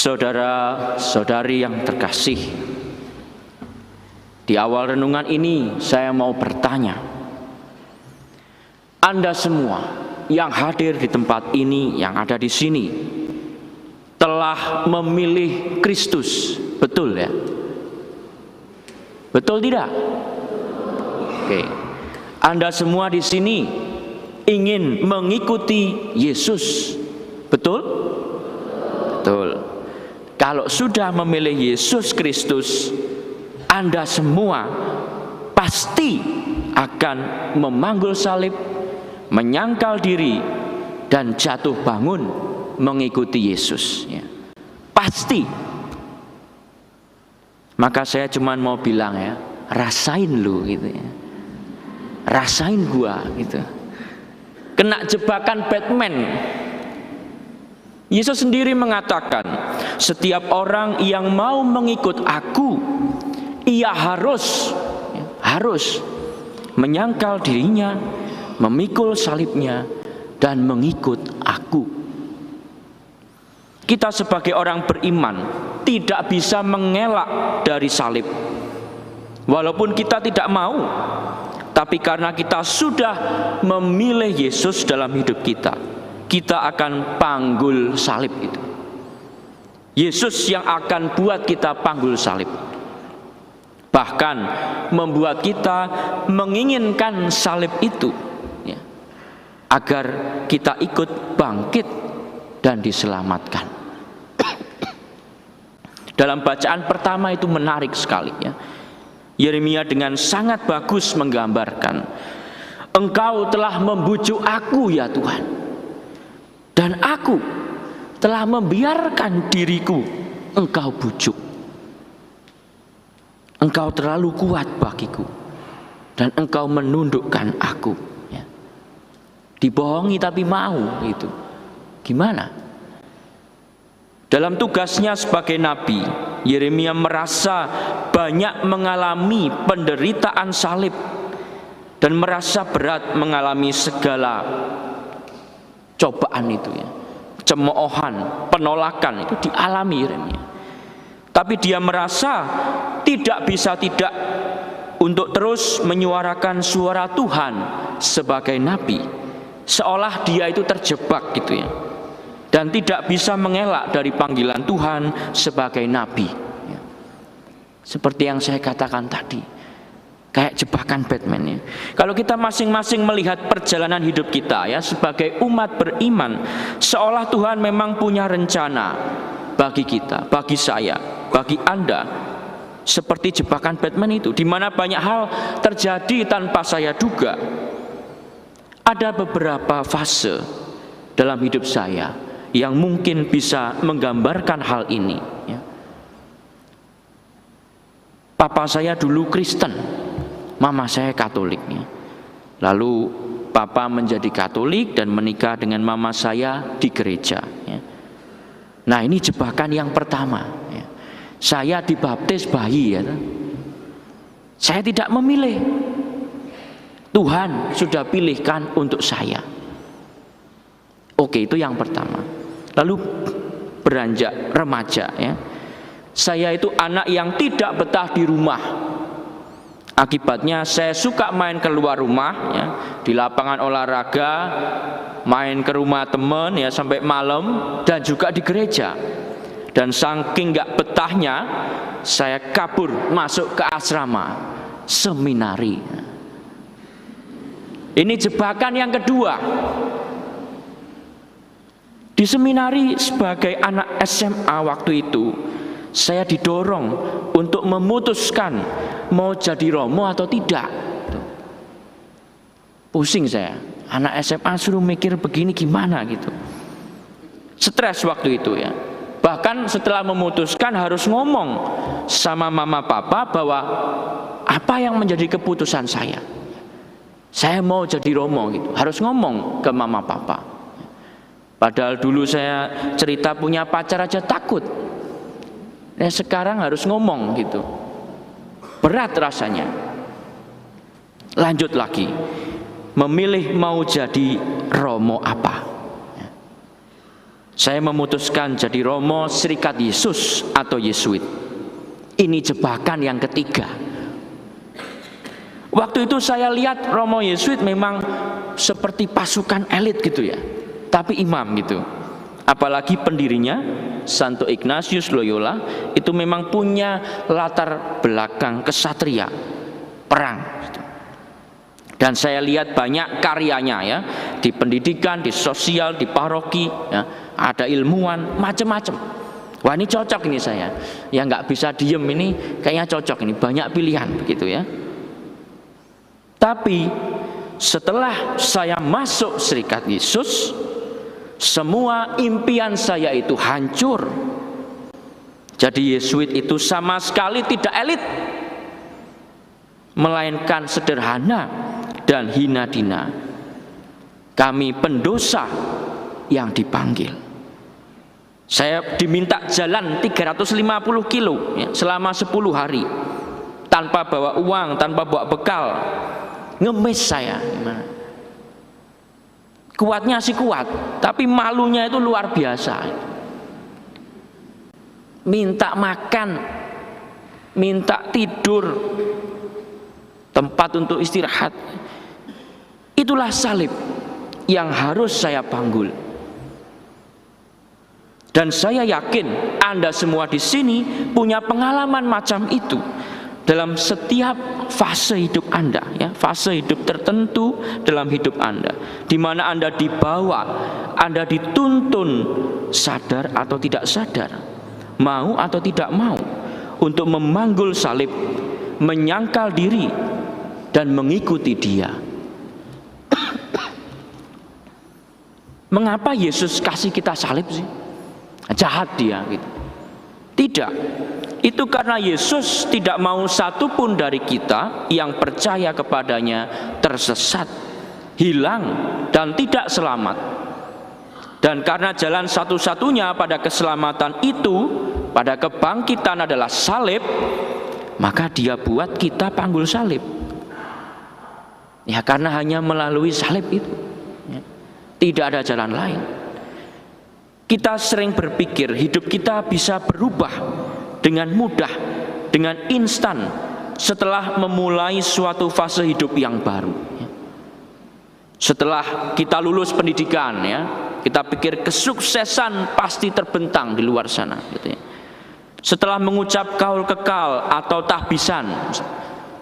Saudara-saudari yang terkasih, di awal renungan ini saya mau bertanya, Anda semua yang hadir di tempat ini, yang ada di sini, telah memilih Kristus, betul ya? Betul tidak? Oke. Anda semua di sini ingin mengikuti Yesus, betul? Betul. Kalau sudah memilih Yesus Kristus, Anda semua pasti akan memanggul salib, menyangkal diri, dan jatuh bangun mengikuti Yesus ya. Pasti. Maka saya cuma mau bilang ya, rasain lu gitu ya. Rasain gua gitu. Kena jebakan Batman. Yesus sendiri mengatakan, setiap orang yang mau mengikut aku, ia harus menyangkal dirinya, memikul salibnya, dan mengikut aku. Kita sebagai orang beriman tidak bisa mengelak dari salib. Walaupun kita tidak mau, tapi karena kita sudah memilih Yesus dalam hidup kita, kita akan panggul salib itu. Yesus yang akan buat kita panggul salib. Bahkan membuat kita menginginkan salib itu ya, agar kita ikut bangkit dan diselamatkan. Dalam bacaan pertama itu menarik sekali ya. Yeremia dengan sangat bagus menggambarkan, Engkau telah membujuk aku ya Tuhan, dan aku telah membiarkan diriku Engkau bujuk. Engkau terlalu kuat bagiku, dan Engkau menundukkan aku ya. Dibohongi tapi mau itu. Gimana? Dalam tugasnya sebagai nabi, Yeremia merasa banyak mengalami penderitaan salib dan merasa berat mengalami segala cobaan itu ya. Cemoohan, penolakan itu dialami Yeremia. Tapi dia merasa tidak bisa tidak untuk terus menyuarakan suara Tuhan sebagai nabi, seolah dia itu terjebak gitu ya, dan tidak bisa mengelak dari panggilan Tuhan sebagai nabi ya. Seperti yang saya katakan tadi, kayak jebakan Batman ya. Kalau kita masing-masing melihat perjalanan hidup kita ya sebagai umat beriman, seolah Tuhan memang punya rencana bagi kita, bagi saya, bagi Anda, seperti jebakan Batman itu, di mana banyak hal terjadi tanpa saya duga. Ada beberapa fase dalam hidup saya yang mungkin bisa menggambarkan hal ini ya. Papa saya dulu Kristen, mama saya Katolik ya. Lalu papa menjadi Katolik dan menikah dengan mama saya di gereja ya. Nah ini jebakan yang pertama ya. Saya dibaptis bayi ya. Saya tidak memilih, Tuhan sudah pilihkan untuk saya. Oke, itu yang pertama. Lalu beranjak remaja ya, saya itu anak yang tidak betah di rumah. Akibatnya saya suka main keluar rumah ya, di lapangan olahraga, main ke rumah teman ya sampai malam, dan juga di gereja. Dan saking gak betahnya, saya kabur masuk ke asrama seminari. Ini jebakan yang kedua. Di seminari sebagai anak SMA waktu itu, saya didorong untuk memutuskan mau jadi romo atau tidak. Pusing saya, anak SMA suruh mikir begini gimana gitu. Stres waktu itu ya. Bahkan setelah memutuskan harus ngomong sama mama papa bahwa apa yang menjadi keputusan saya. Saya mau jadi romo gitu, harus ngomong ke mama papa. Padahal dulu saya cerita punya pacar aja takut. Sekarang harus ngomong gitu. Berat rasanya. Lanjut lagi. Memilih mau jadi romo apa. Saya memutuskan jadi Romo Serikat Yesus atau Yesuit. Ini jebakan yang ketiga. Waktu itu saya lihat Romo Yesuit memang seperti pasukan elit gitu ya, tapi imam gitu. Apalagi pendirinya Santo Ignatius Loyola itu memang punya latar belakang kesatria, perang gitu. Dan saya lihat banyak karyanya ya, di pendidikan, di sosial, di paroki ya, ada ilmuwan macam-macam. Wah, ini cocok ini saya. Ya nggak bisa diem ini, kayaknya cocok ini, banyak pilihan begitu ya. Tapi setelah saya masuk Serikat Yesus, semua impian saya itu hancur. Jadi Yesuit itu sama sekali tidak elit, melainkan sederhana dan hina dina. Kami pendosa yang dipanggil. Saya diminta jalan 350 kilo ya, selama 10 hari, tanpa bawa uang, tanpa bawa bekal. Ngemis saya gimana? Kuatnya sih kuat, tapi malunya itu luar biasa. Minta makan, minta tidur, tempat untuk istirahat. Itulah salib yang harus saya panggul. Dan saya yakin Anda semua di sini punya pengalaman macam itu dalam setiap fase hidup Anda ya, fase hidup tertentu dalam hidup Anda, di mana Anda dibawa, Anda dituntun sadar atau tidak sadar, mau atau tidak mau, untuk memanggul salib, menyangkal diri dan mengikuti Dia. Mengapa Yesus kasih kita salib sih? Jahat Dia gitu. Tidak. Itu karena Yesus tidak mau satupun dari kita yang percaya kepadanya tersesat, hilang, dan tidak selamat. Dan karena jalan satu-satunya pada keselamatan itu, pada kebangkitan adalah salib, maka Dia buat kita panggul salib. Ya, karena hanya melalui salib itu ya, tidak ada jalan lain. Kita sering berpikir hidup kita bisa berubah dengan mudah, dengan instan setelah memulai suatu fase hidup yang baru. Setelah kita lulus pendidikan ya, kita pikir kesuksesan pasti terbentang di luar sana gitu ya. Setelah mengucap kaul kekal atau tahbisan,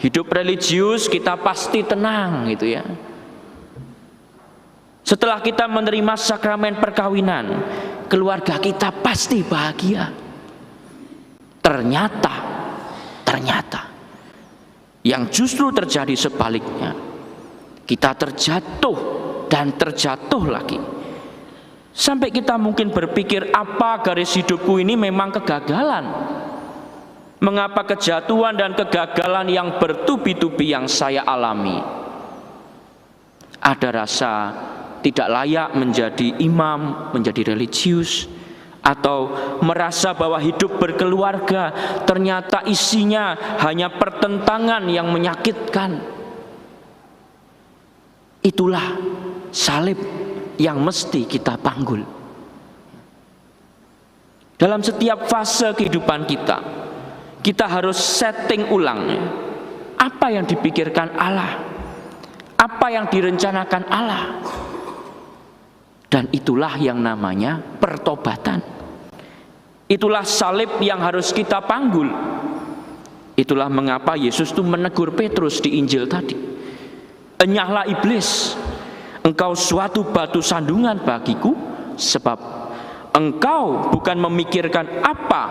hidup religius kita pasti tenang gitu ya. Setelah kita menerima sakramen perkawinan, keluarga kita pasti bahagia. Ternyata yang justru terjadi sebaliknya. Kita terjatuh dan terjatuh lagi. Sampai kita mungkin berpikir, apa garis hidupku ini memang kegagalan? Mengapa kejatuhan dan kegagalan yang bertubi-tubi yang saya alami? Ada rasa tidak layak menjadi imam, menjadi religius, atau merasa bahwa hidup berkeluarga ternyata isinya hanya pertentangan yang menyakitkan. Itulah salib yang mesti kita panggul. Dalam setiap fase kehidupan kita, kita harus setting ulang apa yang dipikirkan Allah, apa yang direncanakan Allah. Dan itulah yang namanya pertobatan. Itulah salib yang harus kita panggul. Itulah mengapa Yesus itu menegur Petrus di Injil tadi. Enyahlah iblis, engkau suatu batu sandungan bagiku, sebab engkau bukan memikirkan apa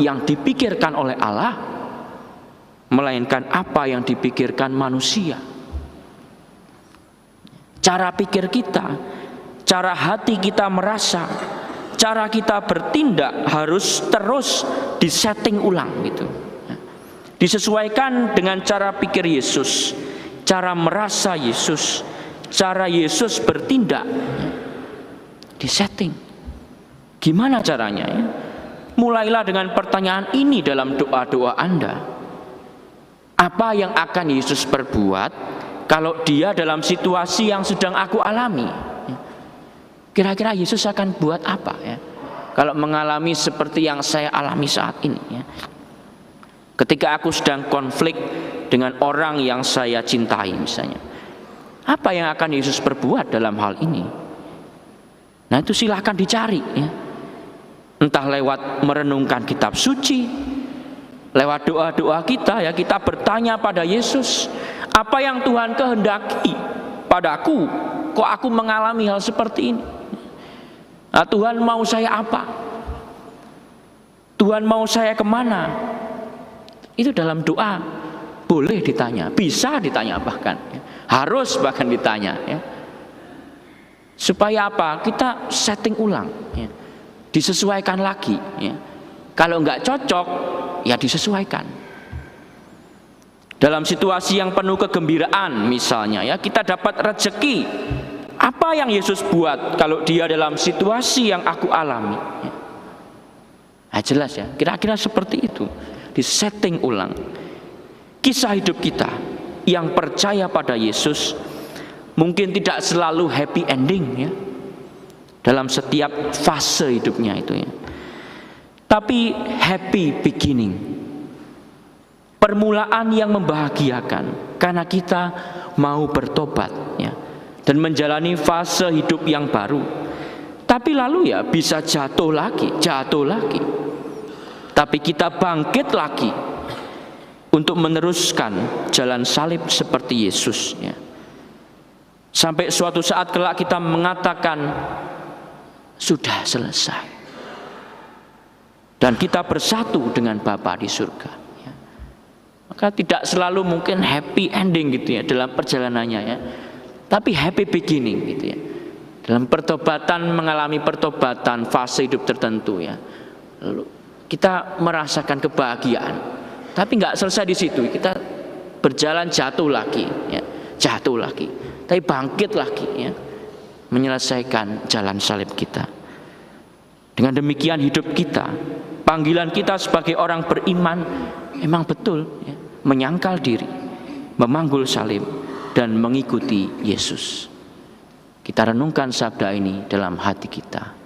yang dipikirkan oleh Allah, melainkan apa yang dipikirkan manusia. Cara pikir kita, cara hati kita merasa, cara kita bertindak harus terus disetting ulang gitu. Disesuaikan dengan cara pikir Yesus, cara merasa Yesus, cara Yesus bertindak. Disetting. Gimana caranya ya? Mulailah dengan pertanyaan ini dalam doa-doa Anda. Apa yang akan Yesus perbuat kalau Dia dalam situasi yang sedang aku alami? Kira-kira Yesus akan buat apa ya? Kalau mengalami seperti yang saya alami saat ini ya. Ketika aku sedang konflik dengan orang yang saya cintai misalnya, apa yang akan Yesus perbuat dalam hal ini? Nah itu silahkan dicari ya. Entah lewat merenungkan kitab suci, lewat doa-doa kita ya, kita bertanya pada Yesus, apa yang Tuhan kehendaki padaku, kok aku mengalami hal seperti ini? Nah, Tuhan mau saya apa? Tuhan mau saya kemana? Itu dalam doa boleh ditanya, bisa ditanya bahkan ya. Harus bahkan ditanya ya. Supaya apa? Kita setting ulang ya. Disesuaikan lagi ya. Kalau enggak cocok ya disesuaikan. Dalam situasi yang penuh kegembiraan misalnya ya, kita dapat rezeki. Apa yang Yesus buat kalau dia dalam situasi yang aku alami ya. Nah, jelas ya, kira-kira seperti itu. Disetting ulang. Kisah hidup kita yang percaya pada Yesus mungkin tidak selalu happy ending ya, dalam setiap fase hidupnya itu ya. Tapi happy beginning, permulaan yang membahagiakan karena kita mau bertobat ya, dan menjalani fase hidup yang baru. Tapi lalu ya bisa jatuh lagi. Tapi kita bangkit lagi untuk meneruskan jalan salib seperti Yesus ya. Sampai suatu saat kelak kita mengatakan sudah selesai. Dan kita bersatu dengan Bapa di surga ya. Maka tidak selalu mungkin happy ending gitu ya dalam perjalanannya ya. Tapi happy beginning gitu ya. Dalam pertobatan, mengalami pertobatan fase hidup tertentu ya. Lalu kita merasakan kebahagiaan. Tapi nggak selesai di situ. Kita berjalan jatuh lagi ya. Jatuh lagi. Tapi bangkit lagi ya. Menyelesaikan jalan salib kita. Dengan demikian hidup kita, panggilan kita sebagai orang beriman memang betul ya, menyangkal diri, memanggul salib dan mengikuti Yesus. Kita renungkan sabda ini dalam hati kita.